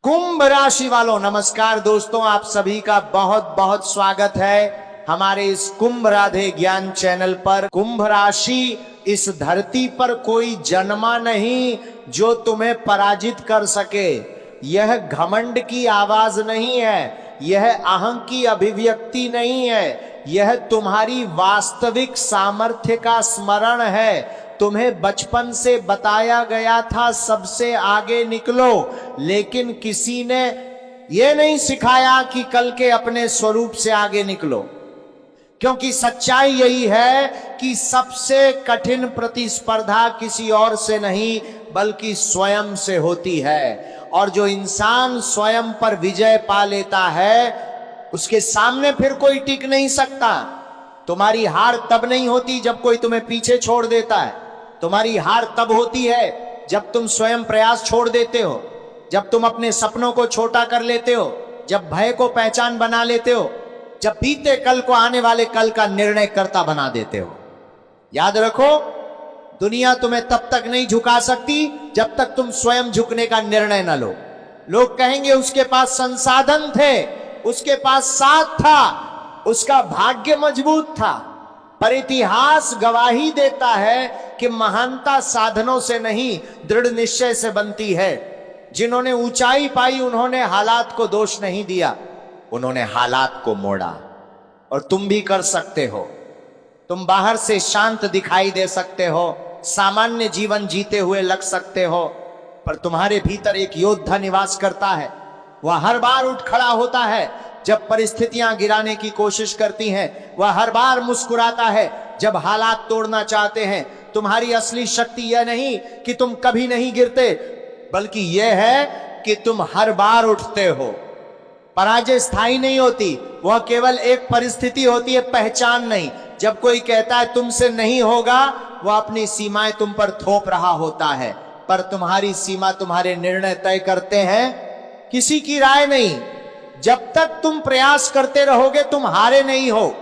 कुंभ राशि वालों नमस्कार दोस्तों, आप सभी का बहुत बहुत स्वागत है हमारे इस कुंभ राधे ज्ञान चैनल पर। कुंभ राशि इस धरती पर कोई जन्मा नहीं जो तुम्हें पराजित कर सके। यह घमंड की आवाज नहीं है, यह अहं की अभिव्यक्ति नहीं है, यह तुम्हारी वास्तविक सामर्थ्य का स्मरण है। तुम्हें बचपन से बताया गया था सबसे आगे निकलो, लेकिन किसी ने यह नहीं सिखाया कि कल के अपने स्वरूप से आगे निकलो। क्योंकि सच्चाई यही है कि सबसे कठिन प्रतिस्पर्धा किसी और से नहीं बल्कि स्वयं से होती है। और जो इंसान स्वयं पर विजय पा लेता है उसके सामने फिर कोई टिक नहीं सकता। तुम्हारी हार तब नहीं होती जब कोई तुम्हें पीछे छोड़ देता है। तुम्हारी हार तब होती है जब तुम स्वयं प्रयास छोड़ देते हो, जब तुम अपने सपनों को छोटा कर लेते हो, जब भय को पहचान बना लेते हो, जब बीते कल को आने वाले कल का निर्णय कर्ता बना देते हो। याद रखो, दुनिया तुम्हें तब तक नहीं झुका सकती जब तक तुम स्वयं झुकने का निर्णय न लो। लोग कहेंगे उसके पास संसाधन थे, उसके पास साथ था, उसका भाग्य मजबूत था, पर इतिहास गवाही देता है कि महानता साधनों से नहीं दृढ़ निश्चय से बनती है। जिन्होंने ऊंचाई पाई उन्होंने हालात को दोष नहीं दिया, उन्होंने हालात को मोड़ा। और तुम भी कर सकते हो। तुम बाहर से शांत दिखाई दे सकते हो, सामान्य जीवन जीते हुए लग सकते हो, पर तुम्हारे भीतर एक योद्धा निवास करता है। वह हर बार उठ खड़ा होता है जब परिस्थितियां गिराने की कोशिश करती हैं। वह हर बार मुस्कुराता है जब हालात तोड़ना चाहते हैं। तुम्हारी असली शक्ति यह नहीं कि तुम कभी नहीं गिरते, बल्कि यह है कि तुम हर बार उठते हो। पराजय स्थायी नहीं होती, वह केवल एक परिस्थिति होती है, पहचान नहीं। जब कोई कहता है तुमसे नहीं होगा, वह अपनी सीमाएं तुम पर थोप रहा होता है, पर तुम्हारी सीमा तुम्हारे निर्णय तय करते हैं, किसी की राय नहीं। जब तक तुम प्रयास करते रहोगे तुम हारे नहीं हो।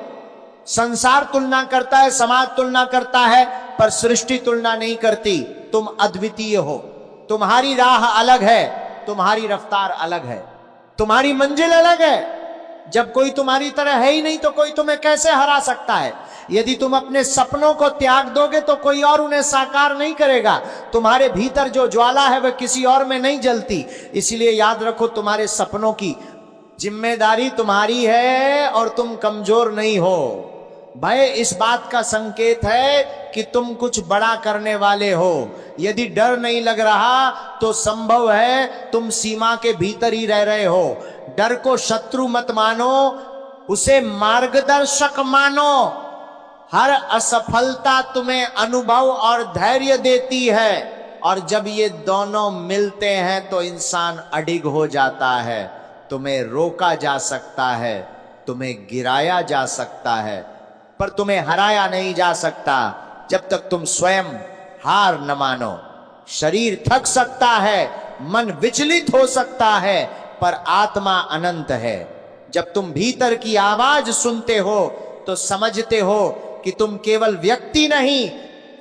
संसार तुलना करता है, समाज तुलना करता है, पर सृष्टि तुलना नहीं करती। तुम अद्वितीय हो, तुम्हारी राह अलग है, तुम्हारी रफ्तार अलग है, तुम्हारी मंजिल अलग है। जब कोई तुम्हारी तरह है ही नहीं तो कोई तुम्हें कैसे हरा सकता है। यदि तुम अपने सपनों को त्याग दोगे तो कोई और उन्हें साकार नहीं करेगा। तुम्हारे भीतर जो ज्वाला है वह किसी और में नहीं जलती। इसलिए याद रखो, तुम्हारे सपनों की जिम्मेदारी तुम्हारी है और तुम कमजोर नहीं हो। भय इस बात का संकेत है कि तुम कुछ बड़ा करने वाले हो। यदि डर नहीं लग रहा तो संभव है तुम सीमा के भीतर ही रह रहे हो। डर को शत्रु मत मानो, उसे मार्गदर्शक मानो। हर असफलता तुम्हें अनुभव और धैर्य देती है, और जब ये दोनों मिलते हैं तो इंसान अडिग हो जाता है। तुम्हें रोका जा सकता है, तुम्हें गिराया जा सकता है, पर तुम्हें हराया नहीं जा सकता जब तक तुम स्वयं हार न मानो। शरीर थक सकता है, मन विचलित हो सकता है, पर आत्मा अनंत है। जब तुम भीतर की आवाज सुनते हो तो समझते हो कि तुम केवल व्यक्ति नहीं,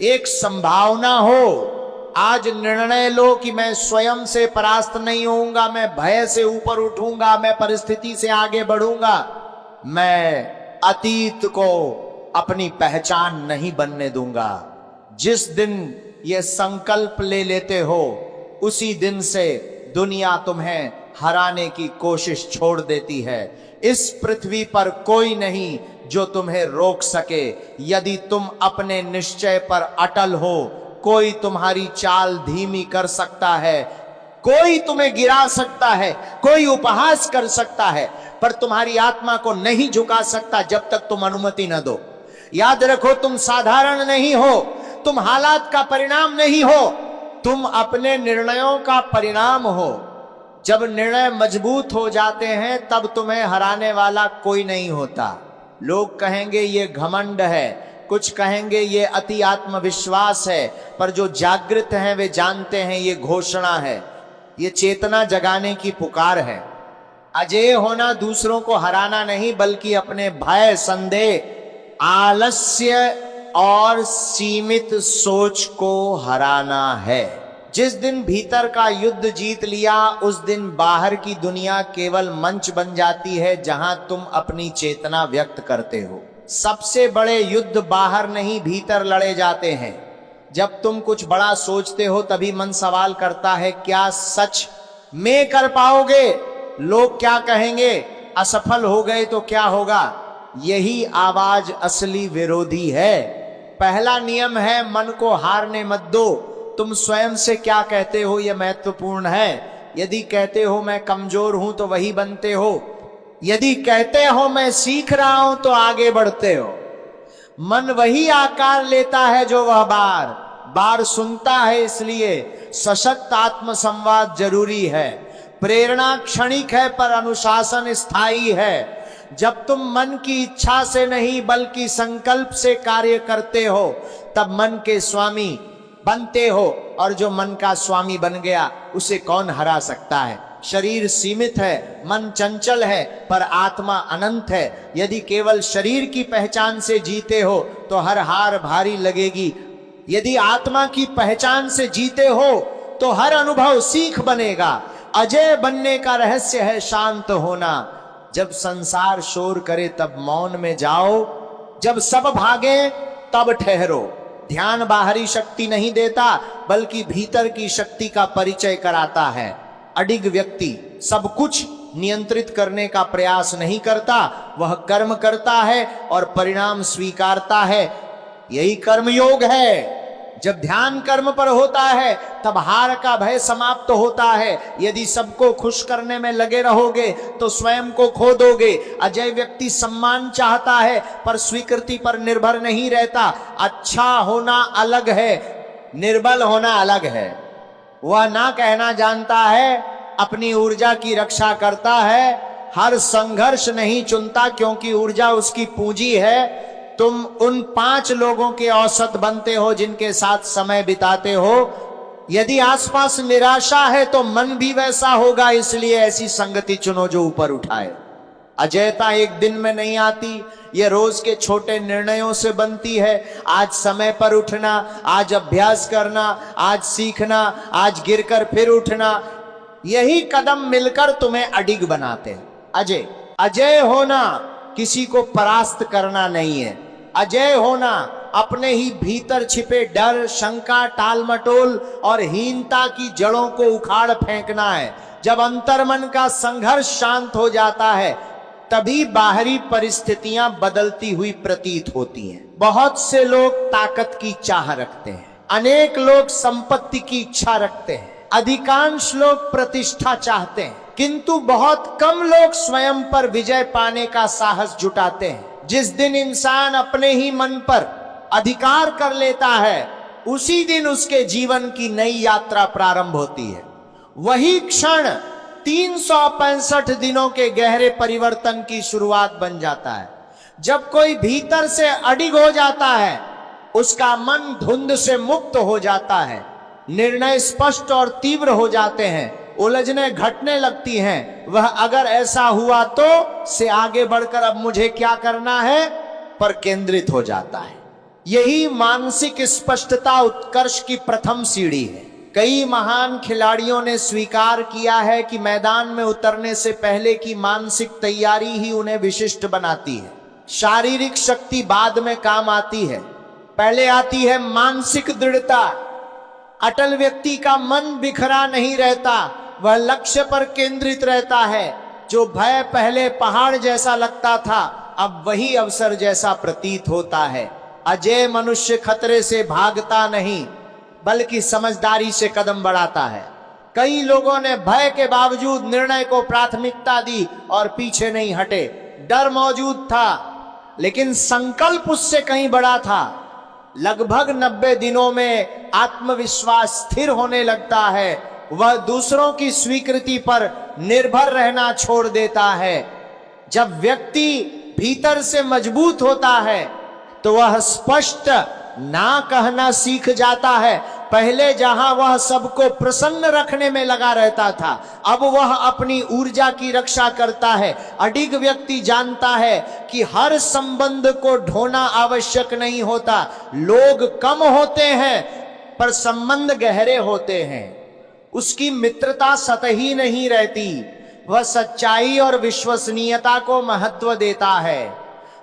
एक संभावना हो। आज निर्णय लो कि मैं स्वयं से परास्त नहीं होऊंगा, मैं भय से ऊपर उठूंगा, मैं परिस्थिति से आगे बढ़ूंगा, मैं अतीत को अपनी पहचान नहीं बनने दूंगा। जिस दिन ये संकल्प ले लेते हो उसी दिन से दुनिया तुम्हें हराने की कोशिश छोड़ देती है। इस पृथ्वी पर कोई नहीं जो तुम्हें रोक सके। यदि तुम अपने निश्चय पर अटल हो, कोई तुम्हारी चाल धीमी कर सकता है, कोई तुम्हें गिरा सकता है, कोई उपहास कर सकता है, पर तुम्हारी आत्मा को नहीं झुका सकता जब तक तुम अनुमति न दो। याद रखो, तुम साधारण नहीं हो, तुम हालात का परिणाम नहीं हो, तुम अपने निर्णयों का परिणाम हो। जब निर्णय मजबूत हो जाते हैं तब तुम्हें हराने वाला कोई नहीं होता। लोग कहेंगे ये घमंड है, कुछ कहेंगे ये अति आत्मविश्वास है, पर जो जागृत हैं वे जानते हैं ये घोषणा है, ये चेतना जगाने की पुकार है। अजेय होना दूसरों को हराना नहीं बल्कि अपने भय, संदेह, आलस्य और सीमित सोच को हराना है। जिस दिन भीतर का युद्ध जीत लिया उस दिन बाहर की दुनिया केवल मंच बन जाती है जहां तुम अपनी चेतना व्यक्त करते हो। सबसे बड़े युद्ध बाहर नहीं भीतर लड़े जाते हैं। जब तुम कुछ बड़ा सोचते हो तभी मन सवाल करता है, क्या सच में कर पाओगे? लोग क्या कहेंगे? असफल हो गए तो क्या होगा? यही आवाज असली विरोधी है। पहला नियम है, मन को हारने मत दो। तुम स्वयं से क्या कहते हो यह महत्वपूर्ण है। यदि कहते हो मैं कमजोर हूं तो वही बनते हो। यदि कहते हो मैं सीख रहा हूं तो आगे बढ़ते हो। मन वही आकार लेता है जो वह बार बार सुनता है। इसलिए सशक्त आत्म संवाद जरूरी है। प्रेरणा क्षणिक है पर अनुशासन स्थायी है। जब तुम मन की इच्छा से नहीं बल्कि संकल्प से कार्य करते हो तब मन के स्वामी बनते हो, और जो मन का स्वामी बन गया उसे कौन हरा सकता है। शरीर सीमित है, मन चंचल है, पर आत्मा अनंत है। यदि केवल शरीर की पहचान से जीते हो तो हर हार भारी लगेगी। यदि आत्मा की पहचान से जीते हो तो हर अनुभव सीख बनेगा। अजय बनने का रहस्य है शांत होना। जब संसार शोर करे तब मौन में जाओ, जब सब भागे तब ठहरो। ध्यान बाहरी शक्ति नहीं देता बल्कि भीतर की शक्ति का परिचय कराता है। अडिग व्यक्ति सब कुछ नियंत्रित करने का प्रयास नहीं करता, वह कर्म करता है और परिणाम स्वीकारता है। यही कर्मयोग है। जब ध्यान कर्म पर होता है तब हार का भय समाप्त होता है। यदि सबको खुश करने में लगे रहोगे तो स्वयं को खो दोगे। अजय व्यक्ति सम्मान चाहता है पर स्वीकृति पर निर्भर नहीं रहता। अच्छा होना अलग है, निर्बल होना अलग है। वह ना कहना जानता है, अपनी ऊर्जा की रक्षा करता है, हर संघर्ष नहीं चुनता क्योंकि ऊर्जा उसकी पूंजी है। तुम उन 5 लोगों के औसत बनते हो जिनके साथ समय बिताते हो। यदि आसपास निराशा है तो मन भी वैसा होगा, इसलिए ऐसी संगति चुनो जो ऊपर उठाए। अजयता एक दिन में नहीं आती, यह रोज के छोटे निर्णयों से बनती है। आज समय पर उठना, आज अभ्यास करना, आज सीखना, आज गिरकर फिर उठना, यही कदम मिलकर तुम्हें अडिग बनाते हैं। अजय अजय होना किसी को परास्त करना नहीं है। अजय होना अपने ही भीतर छिपे डर, शंका, टालमटोल और हीनता की जड़ों को उखाड़ फेंकना है। जब अंतर्मन का संघर्ष शांत हो जाता है तभी बाहरी परिस्थितियां बदलती हुई प्रतीत होती हैं। बहुत से लोग ताकत की चाह रखते हैं, अनेक लोग संपत्ति की इच्छा रखते हैं, अधिकांश लोग प्रतिष्ठा चाहते हैं, किंतु बहुत कम लोग स्वयं पर विजय पाने का साहस जुटाते हैं। जिस दिन इंसान अपने ही मन पर अधिकार कर लेता है उसी दिन उसके जीवन की नई यात्रा प्रारंभ होती है। वही क्षण 365 दिनों के गहरे परिवर्तन की शुरुआत बन जाता है। जब कोई भीतर से अडिग हो जाता है उसका मन धुंध से मुक्त हो जाता है, निर्णय स्पष्ट और तीव्र हो जाते हैं, उलझने घटने लगती हैं। वह अगर ऐसा हुआ तो से आगे बढ़कर अब मुझे क्या करना है पर केंद्रित हो जाता है। यही मानसिक स्पष्टता उत्कर्ष की प्रथम सीढ़ी है। कई महान खिलाड़ियों ने स्वीकार किया है कि मैदान में उतरने से पहले की मानसिक तैयारी ही उन्हें विशिष्ट बनाती है। शारीरिक शक्ति बाद में काम आती है, पहले आती है मानसिक दृढ़ता। अटल व्यक्ति का मन बिखरा नहीं रहता, वह लक्ष्य पर केंद्रित रहता है। जो भय पहले पहाड़ जैसा लगता था अब वही अवसर जैसा प्रतीत होता है। अजय मनुष्य खतरे से भागता नहीं बल्कि समझदारी से कदम बढ़ाता है। कई लोगों ने भय के बावजूद निर्णय को प्राथमिकता दी और पीछे नहीं हटे। डर मौजूद था लेकिन संकल्प उससे कहीं बड़ा था। लगभग 90 दिनों में आत्मविश्वास स्थिर होने लगता है। वह दूसरों की स्वीकृति पर निर्भर रहना छोड़ देता है। जब व्यक्ति भीतर से मजबूत होता है तो वह स्पष्ट ना कहना सीख जाता है। पहले जहां वह सबको प्रसन्न रखने में लगा रहता था अब वह अपनी ऊर्जा की रक्षा करता है। अडिग व्यक्ति जानता है कि हर संबंध को ढोना आवश्यक नहीं होता। लोग कम होते हैं पर संबंध गहरे होते हैं। उसकी मित्रता सतही नहीं रहती, वह सच्चाई और विश्वसनीयता को महत्व देता है।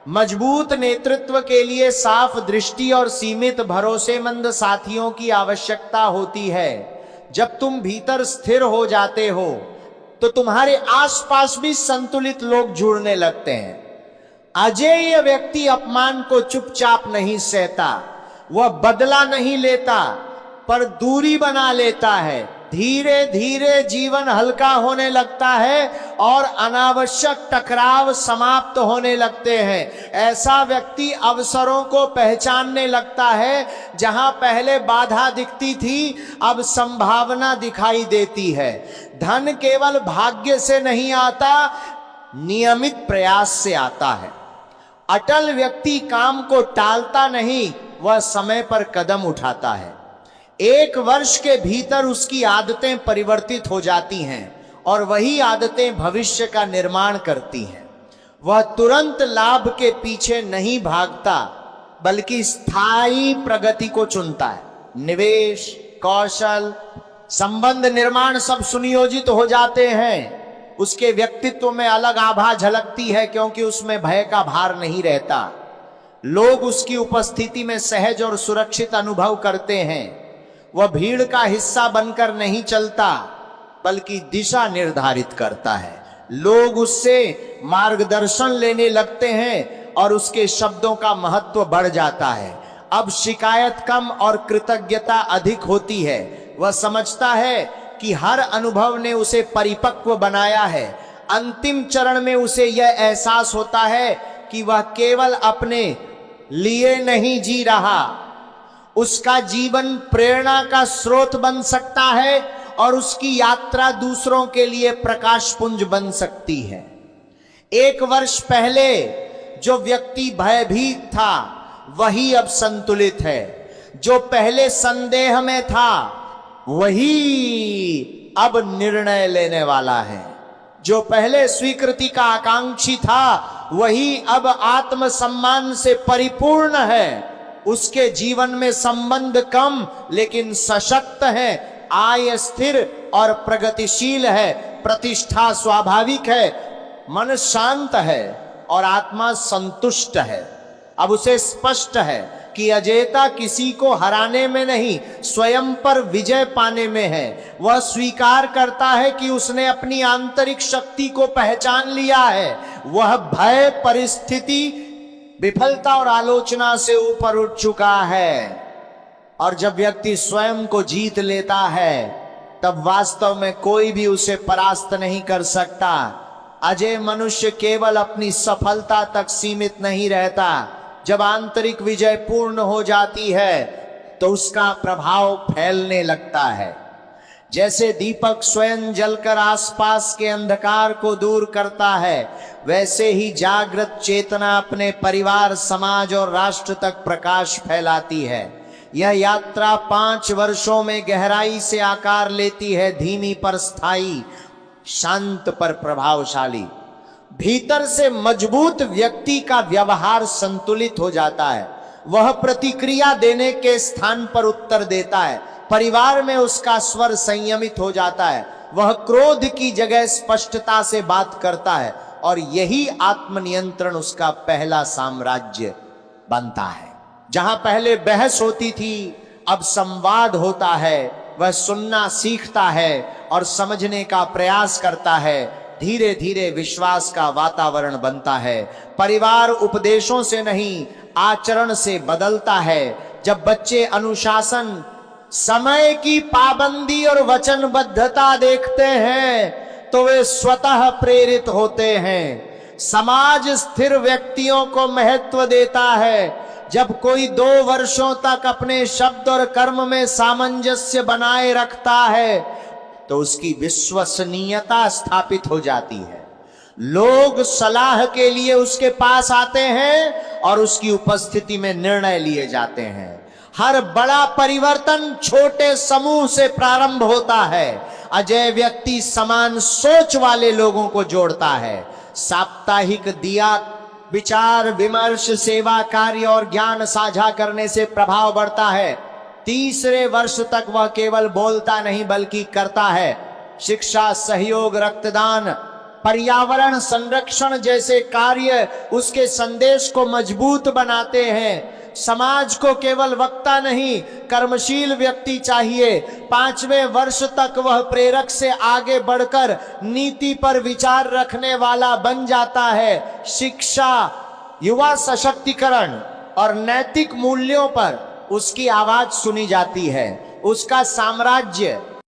मजबूत नेतृत्व के लिए साफ दृष्टि और सीमित भरोसेमंद साथियों की आवश्यकता होती है। जब तुम भीतर स्थिर हो जाते हो तो तुम्हारे आसपास भी संतुलित लोग जुड़ने लगते हैं। अजेय व्यक्ति अपमान को चुपचाप नहीं सहता, वह बदला नहीं लेता पर दूरी बना लेता है। धीरे धीरे जीवन हल्का होने लगता है और अनावश्यक टकराव समाप्त होने लगते हैं। ऐसा व्यक्ति अवसरों को पहचानने लगता है। जहां पहले बाधा दिखती थी, अब संभावना दिखाई देती है। धन केवल भाग्य से नहीं आता, नियमित प्रयास से आता है। अटल व्यक्ति काम को टालता नहीं, वह समय पर कदम उठाता है। 1 वर्ष के भीतर उसकी आदतें परिवर्तित हो जाती हैं और वही आदतें भविष्य का निर्माण करती हैं। वह तुरंत लाभ के पीछे नहीं भागता, बल्कि स्थायी प्रगति को चुनता है। निवेश, कौशल, संबंध निर्माण सब सुनियोजित हो जाते हैं। उसके व्यक्तित्व में अलग आभा झलकती है, क्योंकि उसमें भय का भार नहीं रहता। लोग उसकी उपस्थिति में सहज और सुरक्षित अनुभव करते हैं। वह भीड़ का हिस्सा बनकर नहीं चलता, बल्कि दिशा निर्धारित करता है। लोग उससे मार्गदर्शन लेने लगते हैं और उसके शब्दों का महत्व बढ़ जाता है। अब शिकायत कम और कृतज्ञता अधिक होती है। वह समझता है कि हर अनुभव ने उसे परिपक्व बनाया है। अंतिम चरण में उसे यह एहसास होता है कि वह केवल अपने लिए नहीं जी रहा, उसका जीवन प्रेरणा का स्रोत बन सकता है और उसकी यात्रा दूसरों के लिए प्रकाश पुंज बन सकती है। 1 वर्ष पहले जो व्यक्ति भयभीत था, वही अब संतुलित है। जो पहले संदेह में था, वही अब निर्णय लेने वाला है। जो पहले स्वीकृति का आकांक्षी था, वही अब आत्मसम्मान से परिपूर्ण है। उसके जीवन में संबंध कम लेकिन सशक्त है, आय स्थिर और प्रगतिशील है, प्रतिष्ठा स्वाभाविक है, मन शांत है और आत्मा संतुष्ट है। अब उसे स्पष्ट है कि अजेयता किसी को हराने में नहीं, स्वयं पर विजय पाने में है। वह स्वीकार करता है कि उसने अपनी आंतरिक शक्ति को पहचान लिया है। वह भय, परिस्थिति, विफलता और आलोचना से ऊपर उठ चुका है। और जब व्यक्ति स्वयं को जीत लेता है, तब वास्तव में कोई भी उसे परास्त नहीं कर सकता। अजय मनुष्य केवल अपनी सफलता तक सीमित नहीं रहता। जब आंतरिक विजय पूर्ण हो जाती है, तो उसका प्रभाव फैलने लगता है। जैसे दीपक स्वयं जलकर आसपास के अंधकार को दूर करता है, वैसे ही जागृत चेतना अपने परिवार, समाज और राष्ट्र तक प्रकाश फैलाती है। यह यात्रा 5 वर्षों में गहराई से आकार लेती है, धीमी पर स्थायी, शांत पर प्रभावशाली। भीतर से मजबूत व्यक्ति का व्यवहार संतुलित हो जाता है। वह प्रतिक्रिया देने के स्थान पर उत्तर देता है। परिवार में उसका स्वर संयमित हो जाता है। वह क्रोध की जगह स्पष्टता से बात करता है और यही आत्मनियंत्रण उसका पहला साम्राज्य बनता है। जहां पहले बहस होती थी, अब संवाद होता है। वह सुनना सीखता है और समझने का प्रयास करता है। धीरे धीरे विश्वास का वातावरण बनता है। परिवार उपदेशों से नहीं, आचरण से बदलता है। जब बच्चे अनुशासन, समय की पाबंदी और वचनबद्धता देखते हैं, तो वे स्वतः प्रेरित होते हैं। समाज स्थिर व्यक्तियों को महत्व देता है। जब कोई 2 वर्षों तक अपने शब्द और कर्म में सामंजस्य बनाए रखता है, तो उसकी विश्वसनीयता स्थापित हो जाती है। लोग सलाह के लिए उसके पास आते हैं और उसकी उपस्थिति में निर्णय लिए जाते हैं। हर बड़ा परिवर्तन छोटे समूह से प्रारंभ होता है। अजय व्यक्ति समान सोच वाले लोगों को जोड़ता है। साप्ताहिक दिया विचार विमर्श, सेवा कार्य और ज्ञान साझा करने से प्रभाव बढ़ता है। तीसरे वर्ष तक वह केवल बोलता नहीं बल्कि करता है। शिक्षा, सहयोग, रक्तदान, पर्यावरण संरक्षण जैसे कार्य उसके संदेश को मजबूत बनाते हैं। समाज को केवल वक्ता नहीं, कर्मशील व्यक्ति चाहिए। 5वें वर्ष तक वह प्रेरक से आगे बढ़कर नीति पर विचार रखने वाला बन जाता है। शिक्षा, युवा सशक्तिकरण और नैतिक मूल्यों पर उसकी आवाज सुनी जाती है। उसका साम्राज्य